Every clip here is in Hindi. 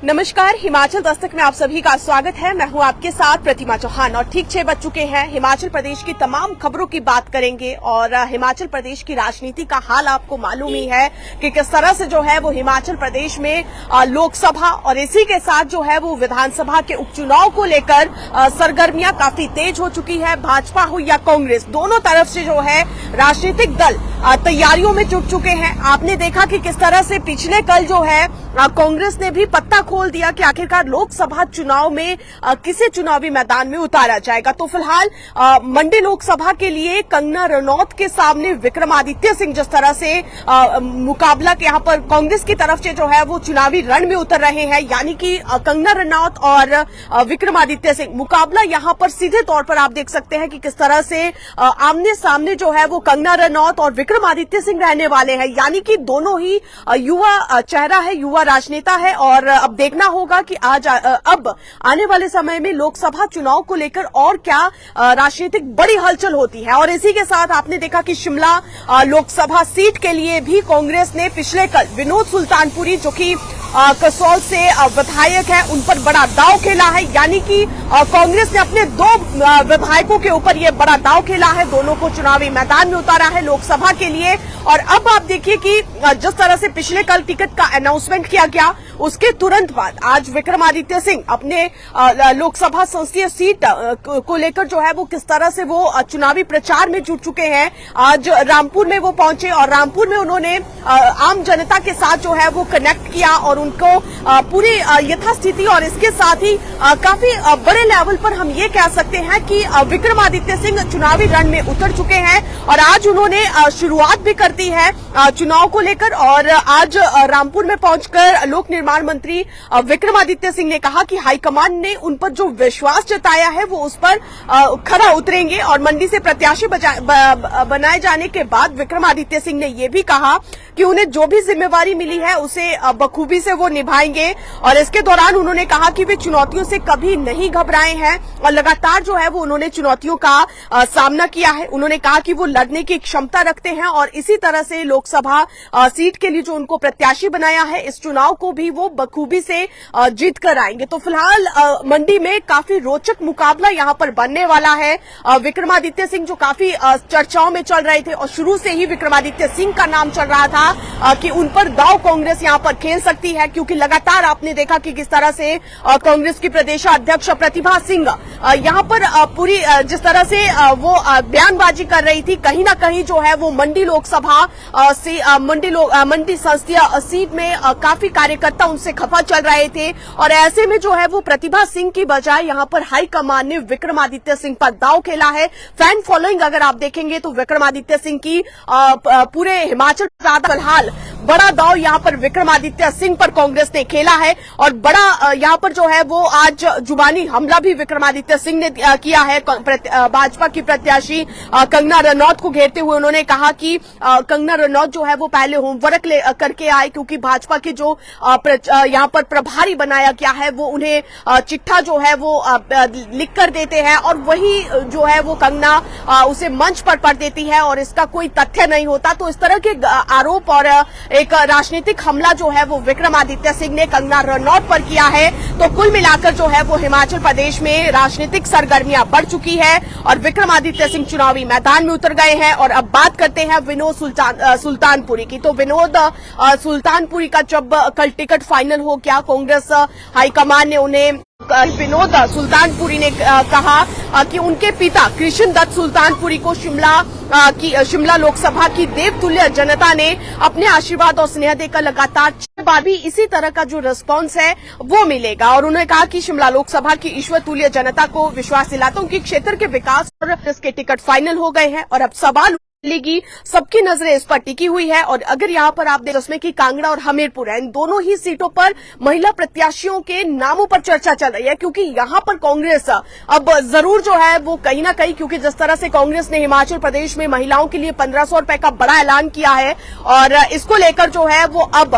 नमस्कार, हिमाचल दस्तक में आप सभी का स्वागत है। मैं हूं आपके साथ प्रतिमा चौहान और ठीक 6 बज चुके हैं। हिमाचल प्रदेश की तमाम खबरों की बात करेंगे और हिमाचल प्रदेश की राजनीति का हाल आपको मालूम ही है कि किस तरह से जो है वो हिमाचल प्रदेश में लोकसभा और इसी के साथ जो है वो विधानसभा के उपचुनाव को लेकर सरगर्मियां काफी तेज हो चुकी है। भाजपा हो या कांग्रेस, दोनों तरफ से जो है राजनीतिक दल तैयारियों में जुट चुके हैं। आपने देखा कि किस तरह से पिछले कल जो है कांग्रेस ने भी पत्ता खोल दिया कि आखिरकार लोकसभा चुनाव में किसे चुनावी मैदान में उतारा जाएगा। तो फिलहाल मंडी लोकसभा के लिए कंगना रनौत के सामने विक्रमादित्य सिंह जिस तरह से मुकाबला के यहाँ पर कांग्रेस की तरफ से जो है वो चुनावी रण में उतर रहे हैं, यानी कि कंगना रनौत और विक्रमादित्य सिंह मुकाबला यहाँ पर सीधे तौर पर आप देख सकते हैं कि किस तरह से आमने सामने जो है वो कंगना रनौत और विक्रमादित्य सिंह रहने वाले हैं, यानी कि दोनों ही युवा चेहरा है, युवा राजनेता है। और अब देखना होगा कि अब आने वाले समय में लोकसभा चुनाव को लेकर और क्या राजनीतिक बड़ी हलचल होती है। और इसी के साथ आपने देखा कि शिमला लोकसभा सीट के लिए भी कांग्रेस ने पिछले कल विनोद सुल्तानपुरी जो कि कसौल से विधायक है उन पर बड़ा दांव खेला है, यानी कि कांग्रेस ने अपने दो विधायकों के ऊपर ये बड़ा दांव खेला है, दोनों को चुनावी मैदान में उतारा है लोकसभा के लिए। और अब आप देखिए कि जिस तरह से पिछले कल टिकट का अनाउंसमेंट किया गया उसके तुरंत बाद आज विक्रमादित्य सिंह अपने लोकसभा संसदीय सीट को लेकर जो है वो किस तरह से वो चुनावी प्रचार में जुट चुके हैं। आज रामपुर में वो पहुंचे और रामपुर में उन्होंने आम जनता के साथ जो है वो कनेक्ट किया और उनको पूरी यथास्थिति और इसके साथ ही काफी बड़े लेवल पर हम ये कह सकते हैं कि विक्रमादित्य सिंह चुनावी रण में उतर चुके हैं और आज उन्होंने शुरुआत भी कर दी है चुनाव को लेकर। और आज रामपुर में पहुंचकर लोक निर्माण मंत्री विक्रमादित्य सिंह ने कहा कि हाईकमान ने उन पर जो विश्वास जताया है वो उस पर खरा उतरेंगे और मंडी से प्रत्याशी बनाए जाने के बाद विक्रमादित्य सिंह ने ये भी कहा कि उन्हें जो भी जिम्मेवारी मिली है उसे बखूबी से वो निभाएंगे। और इसके दौरान उन्होंने कहा कि वे चुनौतियों से कभी नहीं घबराए हैं और लगातार जो है वो उन्होंने चुनौतियों का सामना किया है। उन्होंने कहा कि वो लड़ने की क्षमता रखते हैं और इसी तरह से लोकसभा सीट के लिए जो उनको प्रत्याशी बनाया है इस चुनाव को भी वो बखूबी से जीत कर आएंगे। तो फिलहाल मंडी में काफी रोचक मुकाबला यहाँ पर बनने वाला है। विक्रमादित्य सिंह जो काफी चर्चाओं में चल रहे थे और शुरू से ही विक्रमादित्य सिंह का नाम चल रहा था कि उन पर दांव कांग्रेस यहाँ पर खेल सकती है, क्योंकि लगातार आपने देखा कि किस तरह से कांग्रेस की प्रदेशाध्यक्ष प्रतिभा सिंह यहाँ पर पूरी जिस तरह से वो बयानबाजी कर रही थी, कहीं ना कहीं जो है वो मंडी लोकसभा से मंडी संसदीय सीट में काफी कार्यकर्ता उनसे खफा चल रहे थे और ऐसे में जो है वो प्रतिभा सिंह की बजाय यहाँ पर हाईकमान ने विक्रमादित्य सिंह पर दांव खेला है। फैन फॉलोइंग अगर आप देखेंगे तो विक्रमादित्य सिंह की पूरे हिमाचल ज्यादा फिलहाल बड़ा दांव यहाँ पर विक्रमादित्य सिंह पर कांग्रेस ने खेला है और बड़ा यहाँ पर जो है वो आज जुबानी हमला भी विक्रमादित्य सिंह ने किया है भाजपा की प्रत्याशी कंगना रनौत को घेरते हुए। उन्होंने कहा कि कंगना रनौत जो है वो पहले होमवर्क करके आए, क्योंकि भाजपा के जो यहाँ पर प्रभारी बनाया गया है वो उन्हें चिट्ठा जो है वो लिख कर देते हैं और वही जो है वो कंगना उसे मंच पर पढ़ देती है और इसका कोई तथ्य नहीं होता। तो इस तरह के आरोप और एक राजनीतिक हमला जो है वो विक्रमादित्य सिंह ने कंगना रनौत पर किया है। तो कुल मिलाकर जो है वो हिमाचल प्रदेश में राजनीतिक सरगर्मियां बढ़ चुकी है और विक्रमादित्य सिंह चुनावी मैदान में उतर गए हैं। और अब बात करते हैं विनोद सुल्तानपुरी की। तो विनोद सुल्तानपुरी का जब कल टिकट फाइनल हो गया, कांग्रेस हाईकमान ने उन्हें विनोद सुल्तानपुरी ने कहा कि उनके पिता कृष्ण दत्त सुल्तानपुरी को शिमला लोकसभा की देवतुल्य जनता ने अपने आशीर्वाद और स्नेह देकर लगातार 6 बार भी इसी तरह का जो रिस्पांस है वो मिलेगा। और उन्होंने कहा कि शिमला लोकसभा की ईश्वर तुल्य जनता को विश्वास दिलाता हूं कि क्षेत्र के विकास और इसके टिकट फाइनल हो गए हैं और अब सवाल लेगी, सबकी नजरें इस पर टिकी हुई है। और अगर यहाँ पर आप देखें उसमें कि कांगड़ा और हमीरपुर है, इन दोनों ही सीटों पर महिला प्रत्याशियों के नामों पर चर्चा चल रही है, क्योंकि यहाँ पर कांग्रेस अब जरूर जो है वो कहीं ना कहीं, क्योंकि जिस तरह से कांग्रेस ने हिमाचल प्रदेश में महिलाओं के लिए 1500 रुपए का बड़ा ऐलान किया है और इसको लेकर जो है वो अब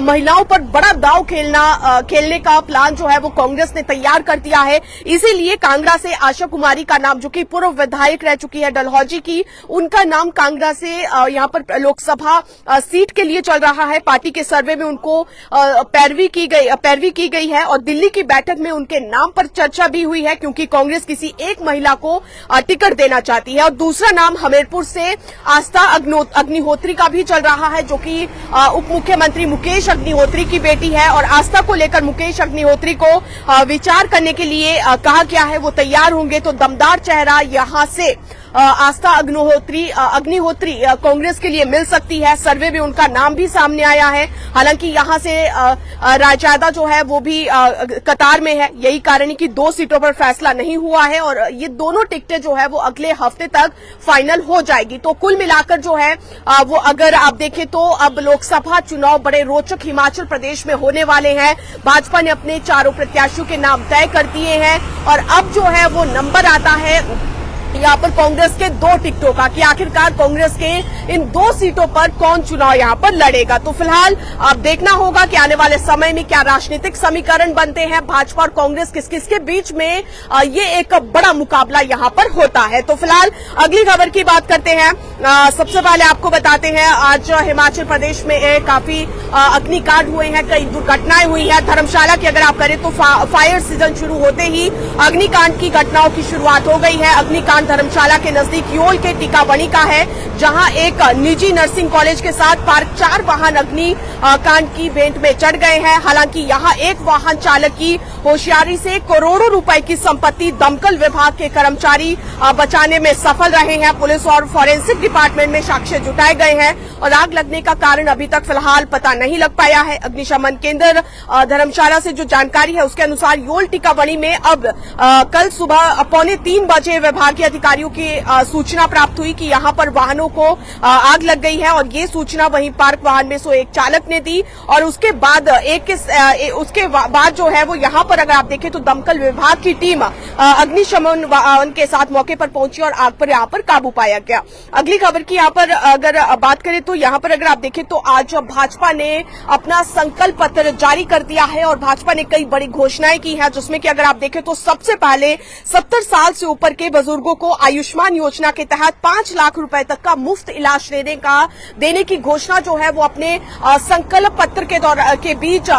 महिलाओं पर बड़ा दांव खेलने का प्लान जो है वो कांग्रेस ने तैयार कर दिया है। इसीलिए कांगड़ा से आशा कुमारी का नाम, जो कि पूर्व विधायक रह चुकी है डलहौजी की, उनका नाम नाम कांगड़ा से यहाँ पर लोकसभा सीट के लिए चल रहा है। पार्टी के सर्वे में उनको पैरवी की गई है और दिल्ली की बैठक में उनके नाम पर चर्चा भी हुई है, क्योंकि कांग्रेस किसी एक महिला को टिकट देना चाहती है। और दूसरा नाम हमीरपुर से आस्था अग्निहोत्री का भी चल रहा है, जो कि उप मुख्यमंत्री मुकेश अग्निहोत्री की बेटी है। और आस्था को लेकर मुकेश अग्निहोत्री को विचार करने के लिए कहा गया है, वो तैयार होंगे तो दमदार चेहरा यहां से आस्था अग्निहोत्री कांग्रेस के लिए मिल सकती है। सर्वे में उनका नाम भी सामने आया है। हालांकि यहां से रायजादा जो है वो भी कतार में है। यही कारण है कि 2 सीटों पर फैसला नहीं हुआ है और ये दोनों टिकटें जो है वो अगले हफ्ते तक फाइनल हो जाएगी। तो कुल मिलाकर जो है वो अगर आप देखें तो अब लोकसभा चुनाव बड़े रोचक हिमाचल प्रदेश में होने वाले हैं। भाजपा ने अपने चारों प्रत्याशियों के नाम तय कर दिए हैं और अब जो है वो नंबर आता है यहाँ पर कांग्रेस के 2 टिकटों का, कि आखिरकार कांग्रेस के इन 2 सीटों पर कौन चुनाव यहाँ पर लड़ेगा। तो फिलहाल अब देखना होगा कि आने वाले समय में क्या राजनीतिक समीकरण बनते हैं। भाजपा और कांग्रेस किस किस के बीच में ये एक बड़ा मुकाबला यहाँ पर होता है। तो फिलहाल अगली खबर की बात करते हैं। सबसे पहले आपको बताते हैं, आज हिमाचल प्रदेश में काफी अग्निकांड हुए हैं, कई दुर्घटनाएं हुई है। धर्मशाला की अगर आप करें तो फायर सीजन शुरू होते ही अग्निकांड की घटनाओं की शुरुआत हो गई है। अग्निकांड धर्मशाला के नजदीक योल के टीकाबणी का है, जहां एक निजी नर्सिंग कॉलेज के साथ पार्क 4 वाहन अग्नि कांड की भेंट में चढ़ गए हैं। हालांकि यहां एक वाहन चालक की होशियारी से करोड़ों रुपए की संपत्ति दमकल विभाग के कर्मचारी बचाने में सफल रहे हैं। पुलिस और फॉरेंसिक डिपार्टमेंट में साक्ष्य जुटाए गए हैं और आग लगने का कारण अभी तक फिलहाल पता नहीं लग पाया है। अग्निशमन केंद्र धर्मशाला से जो जानकारी है उसके अनुसार योल टीकाबणी में अब कल सुबह 2:45 बजे विभागीय अधिकारियों की सूचना प्राप्त हुई कि यहां पर वाहनों को आग लग गई है और ये सूचना वहीं पार्क वाहन में सो एक चालक ने दी और उसके बाद बाद जो है वो यहां पर अगर आप देखें तो दमकल विभाग की टीम अग्निशमन के साथ मौके पर पहुंची और आग पर यहां पर काबू पाया गया। अगली खबर की यहां पर अगर बात करें तो यहां पर अगर आप देखें तो आज भाजपा ने अपना संकल्प पत्र जारी कर दिया है और भाजपा ने कई बड़ी घोषणाएं की है, जिसमें कि अगर आप देखें तो सबसे पहले 70 साल से ऊपर के बुजुर्गों को आयुष्मान योजना के तहत 5 लाख रुपए तक का मुफ्त इलाज देने की घोषणा जो है वो अपने संकल्प पत्र के बीच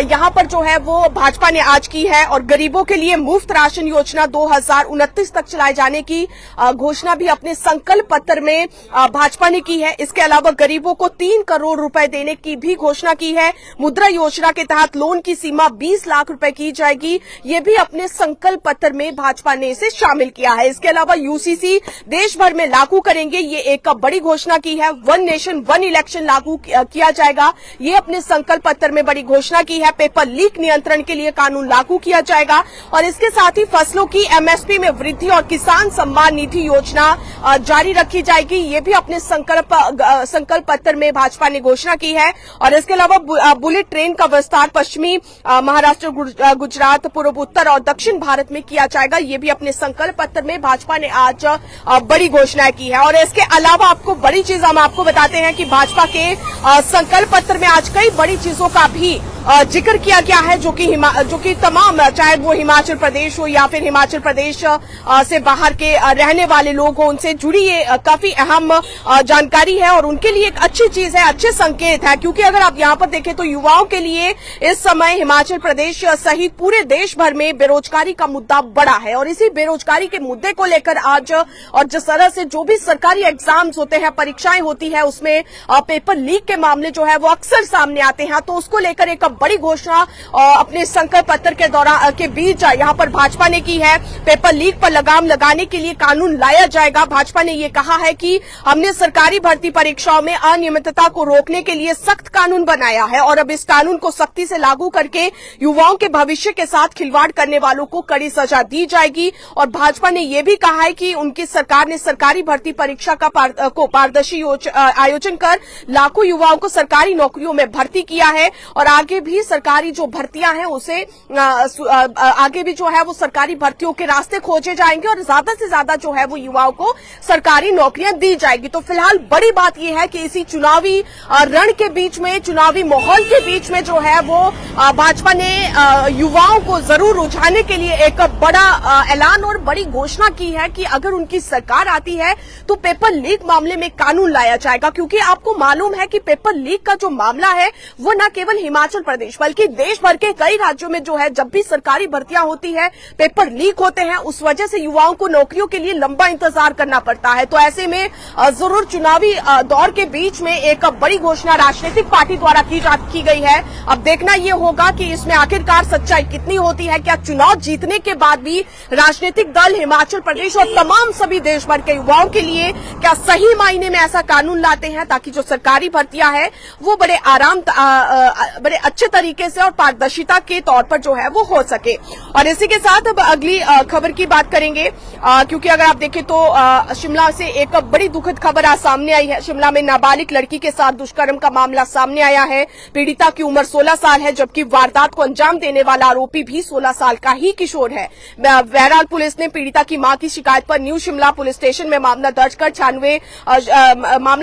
यहां पर जो है वो भाजपा ने आज की है। और गरीबों के लिए मुफ्त राशन योजना 2029 तक चलाए जाने की घोषणा भी अपने संकल्प पत्र में भाजपा ने की है। इसके अलावा गरीबों को 3 करोड़ रुपए देने की भी घोषणा की है। मुद्रा योजना के तहत लोन की सीमा 20 लाख रुपए की जाएगी, ये भी अपने संकल्प पत्र में भाजपा ने इसे शामिल किया है। इसके अलावा यूसीसी देश भर में लागू करेंगे, ये एक बड़ी घोषणा की है। 1 नेशन 1 इलेक्शन लागू किया जाएगा, ये अपने संकल्प पत्र में बड़ी घोषणा की है। पेपर लीक नियंत्रण के लिए कानून लागू किया जाएगा और इसके साथ ही फसलों की एमएसपी में वृद्धि और किसान सम्मान निधि योजना जारी रखी जाएगी, ये भी अपने संकल्प पत्र में भाजपा ने घोषणा की है। और इसके अलावा बुलेट ट्रेन का विस्तार पश्चिमी महाराष्ट्र, गुजरात, पूर्व उत्तर और दक्षिण भारत में किया जाएगा, ये भी अपने संकल्प पत्र में भाजपा ने आज बड़ी घोषणाएं की है। और इसके अलावा आपको बड़ी चीज हम आपको बताते हैं कि भाजपा के संकल्प पत्र में आज कई बड़ी चीजों का भी जिक्र किया गया है, जो कि तमाम, चाहे वो हिमाचल प्रदेश हो या फिर हिमाचल प्रदेश से बाहर के रहने वाले लोग हो, उनसे जुड़ी ये काफी अहम जानकारी है और उनके लिए एक अच्छी चीज है, अच्छे संकेत है। क्योंकि अगर आप यहाँ पर देखें तो युवाओं के लिए इस समय हिमाचल प्रदेश सहित पूरे देश भर में बेरोजगारी का मुद्दा बड़ा है और इसी बेरोजगारी के मुद्दे को लेकर आज और जिस तरह से जो भी सरकारी एग्जाम्स होते हैं, परीक्षाएं होती है, उसमें पेपर लीक के मामले जो है वो अक्सर सामने आते हैं, तो उसको लेकर एक बड़ी घोषणा अपने संकल्प पत्र के बीच यहां पर भाजपा ने की है। पेपर लीक पर लगाम लगाने के लिए कानून लाया जाएगा। भाजपा ने ये कहा है कि हमने सरकारी भर्ती परीक्षाओं में अनियमितता को रोकने के लिए सख्त कानून बनाया है और अब इस कानून को सख्ती से लागू करके युवाओं के भविष्य के साथ खिलवाड़ करने वालों को कड़ी सजा दी जाएगी। और भाजपा ने यह भी कहा है कि उनकी सरकार ने सरकारी भर्ती परीक्षा को पारदर्शी आयोजन कर लाखों युवाओं को सरकारी नौकरियों में भर्ती किया है और आगे भी सरकारी जो भर्तियां हैं उसे आगे भी जो है वो सरकारी भर्तियों के रास्ते खोजे जाएंगे और ज्यादा से ज्यादा जो है वो युवाओं को सरकारी नौकरियां दी जाएगी। तो फिलहाल बड़ी बात यह है कि इसी चुनावी रण के बीच में, चुनावी माहौल के बीच में जो है वो भाजपा ने युवाओं को जरूर रुझाने के लिए एक बड़ा ऐलान और बड़ी घोषणा की है कि अगर उनकी सरकार आती है तो पेपर लीक मामले में कानून लाया जाएगा। क्योंकि आपको मालूम है कि पेपर लीक का जो मामला है वो न केवल हिमाचल प्रदेश बल्कि देश भर के कई राज्यों में जो है जब भी सरकारी भर्तियां होती है पेपर लीक होते हैं, उस वजह से युवाओं को नौकरियों के लिए लंबा इंतजार करना पड़ता है। तो ऐसे में जरूर चुनावी दौर के बीच में एक बड़ी घोषणा राजनीतिक पार्टी द्वारा की गई है। अब देखना यह होगा कि इसमें आखिरकार सच्चाई कितनी होती है। क्या चुनाव जीतने के बाद भी राजनीतिक दल हिमाचल प्रदेश और तमाम सभी देश भर के युवाओं के लिए क्या सही मायने में ऐसा कानून लाते हैं ताकि जो सरकारी भर्तियां हैं वो बड़े अच्छे तरीके से और पारदर्शिता के तौर पर जो है वो हो सके। और इसी के साथ अब अगली खबर की बात करेंगे, क्योंकि अगर आप देखें तो शिमला से एक बड़ी दुखद खबर आज सामने आई है। शिमला में नाबालिग लड़की के साथ दुष्कर्म का मामला सामने आया है। पीड़िता की उम्र 16 साल है जबकि वारदात को अंजाम देने वाला आरोपी भी 16 साल का ही किशोर है। बहरहाल पुलिस ने पीड़िता की मां की शिकायत पर न्यू शिमला पुलिस स्टेशन में मामला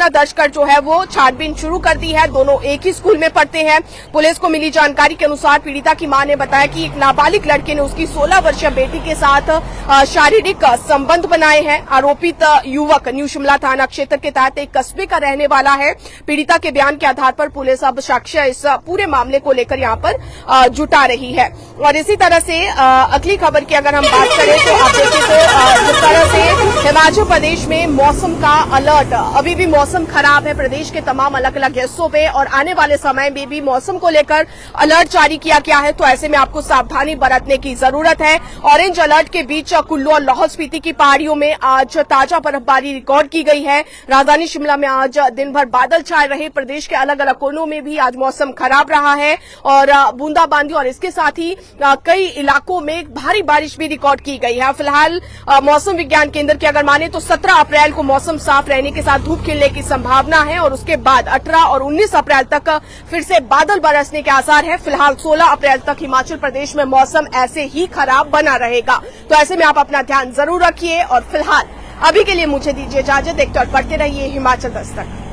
दर्ज कर जो है वो छानबीन शुरू कर दी है। दोनों एक ही स्कूल में पढ़ते हैं। पुलिस को मिली जानकारी के अनुसार पीड़िता की मां ने बताया कि एक नाबालिग लड़के ने उसकी 16 वर्षीय बेटी के साथ शारीरिक संबंध बनाए हैं। आरोपित युवक न्यू शिमला थाना क्षेत्र के तहत एक कस्बे का रहने वाला है। पीड़िता के बयान के आधार पर पुलिस अब साक्ष्य इस पूरे मामले को लेकर यहां पर जुटा रही है। और इसी तरह से अगली खबर की अगर हम बात करें तो आप देखें तो जिस तरह से हिमाचल प्रदेश में मौसम का अलर्ट, अभी भी मौसम खराब है प्रदेश के तमाम अलग अलग हिस्सों पे और आने वाले समय में भी मौसम को लेकर अलर्ट जारी किया गया है। तो ऐसे में आपको सावधानी बरतने की जरूरत है। ऑरेंज अलर्ट के बीच कुल्लू और लाहौल स्पीति की पहाड़ियों में आज ताजा बर्फबारी रिकॉर्ड की गई है। राजधानी शिमला में आज दिन भर बादल छाए रहे। प्रदेश के अलग अलग कोनों में भी आज मौसम खराब रहा है और बूंदाबांदी और इसके साथ ही कई इलाकों में भारी बारिश भी रिकॉर्ड की गई है। फिलहाल मौसम विज्ञान केंद्र की अगर माने तो 17 अप्रैल को मौसम साफ रहने के साथ धूप खिलने की संभावना है और उसके बाद 18 और 19 अप्रैल तक फिर से बादल बरसने के आसार है। फिलहाल 16 अप्रैल तक हिमाचल प्रदेश में मौसम ऐसे ही खराब बना रहेगा। तो ऐसे में आप अपना ध्यान जरूर रखिए और फिलहाल अभी के लिए मुझे दीजिए इजाजत। देखते और पढ़ते रहिए हिमाचल दस्तक।